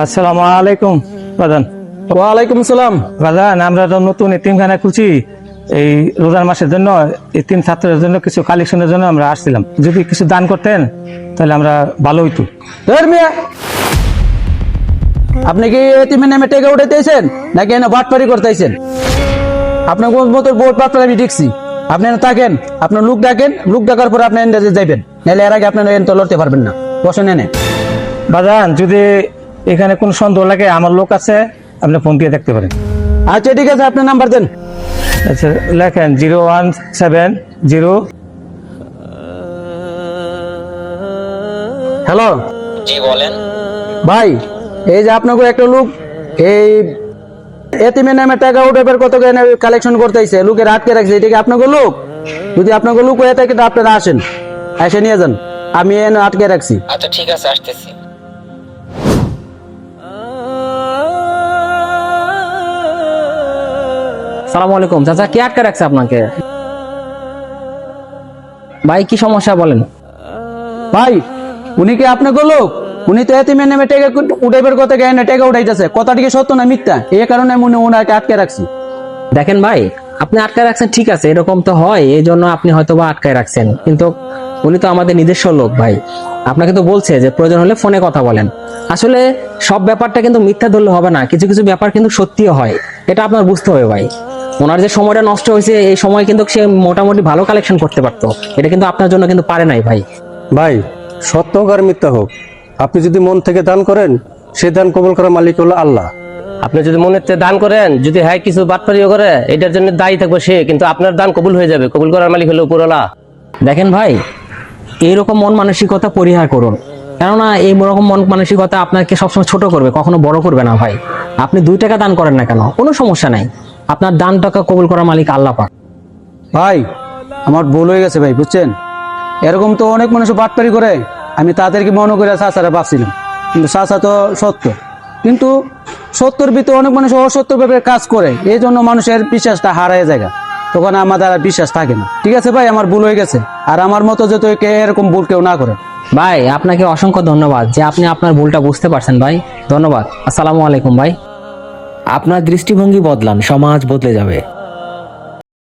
আসসালামু আলাইকুম বাজান। ওয়ালাইকুম সালাম। বাজান, আমরা তো নতুন এতিমখানা খুলছি, এই রোজার মাসের জন্য এতিম ছাত্রদের জন্য কিছু কালেকশনের জন্য আমরা আসছিলাম। যদি কিছু দান করতেন তাহলে আমরা ভালো হইতো। ধর মিয়া, আপনি কি এতিমের নামে টেকা উঠাইতেছেন নাকি এনে বাটপারি করতেছেন? আপনার মতো বোর্ড বাটপারি আমি দেখছি। আপনি এনে থাকেন, আপনার লোক ডাকেন, লোক ডাকার পর আপনি এনে যাইবেন, নাহলে এর আগে আপনার এনে তো লড়তে পারবেন না। বসেন এনে। বাজান, যদি এখানে কোনো সন্দেহ লাগে আমার লোক আছে, আপনি ফোন দিয়ে দেখতে পারেন। আচ্ছা ঠিক আছে, আপনার নাম্বার দেন। আচ্ছা লেখেন 0170। হ্যালো, জি বলেন। ভাই, এই যে আপনাকে একটা লোক এই এতিমের নামে টাকা উঠাবার কত কালেকশন করতেছে, লোকের আটকে রাখছে, এটা কি আপনাকে লোক? যদি আপনাকে লোক হয়ে থাকে তো আপনারা আসেন, এসে নিয়ে যান, আমি এনে আটকে রাখছি। আচ্ছা ঠিক আছে, আসতেছি। সালামু আলাইকুম চাচা, কে আটকে রাখছে আপনাকে? ভাই কি সমস্যা বলেন। ভাই, উনি কি আপনাকে লোক? উনি তো এতিমের নামে টাকা উঠাইবার কথা না, টাকা উঠাইতেছে, কথাটি কি সত্য না মিথ্যা? এই কারণে মনে ওনাকে আটকে রাখছি। দেখেন ভাই, আপনি আটকে রাখছেন ঠিক আছে, এরকম তো হয়, এই জন্য আপনি হয়তো বা আটকায় রাখছেন, কিন্তু উনি তো আমাদের নিজস্ব লোক ভাই। আপনাকে তো বলছে যে প্রয়োজন হলে ফোনে কথা বলেন। আসলে সব ব্যাপারটা কিন্তু মিথ্যা ধরলে হবে না, কিছু কিছু ব্যাপার কিন্তু সত্যিও হয়, এটা আপনার বুঝতে হবে ভাই। ওনার যে সময়টা নষ্ট হয়েছে, এই সময় কিন্তু সে মোটামুটি ভালো কালেকশন করতে পারতো, এটা কিন্তু আপনার জন্য কিন্তু পারে নাই ভাই। ভাই, সত্য হোক আর মিথ্যা হোক, আপনি যদি মন থেকে দান করেন, সে দান কবুল করার মালিক হলো আল্লাহ। আপনি যদি মনের থেকে দান করেন, যদি হ্যাঁ কিছু বাটপারিও করে, এটার জন্য দায়ী থাকবে সে, কিন্তু আপনার দান কবুল হয়ে যাবে, কবুল করার মালিক হলো উপরওয়ালা। দেখেন ভাই, এইরকম মন মানসিকতা পরিহার করুন, কেননা এই রকম মন মানসিকতা আপনাকে সবসময় ছোট করবে, কখনো বড় করবে না ভাই। আপনি 2 টাকা দান করেন না কেন, কোনো সমস্যা নাই, আপনার দান টাকা কবুল করার মালিক আল্লাহ পাক। ভাই, আমার ভুল হয়ে গেছে ভাই, বুঝছেন? এরকম তো অনেক মানুষ বাটপারি করে, আমি তাদেরকে মনে করে চাচারা ভাবছিলাম, কিন্তু চাচা তো সত্য, কিন্তু সত্যর ভিতরে অনেক মানুষ অসত্য ভাবে কাজ করে, এই জন্য মানুষের বিশ্বাসটা হারায় যায়, তখন আমাদের আর বিশ্বাস থাকে না। ঠিক আছে ভাই, আমার ভুল হয়ে গেছে, আর আমার মতো যত এরকম ভুল কেউ না করে। ভাই আপনাকে অসংখ্য ধন্যবাদ যে আপনি আপনার ভুলটা বুঝতে পারছেন ভাই, ধন্যবাদ। আসসালামু আলাইকুম ভাই। আপনার দৃষ্টিভঙ্গি বদলান, সমাজ বদলে যাবে।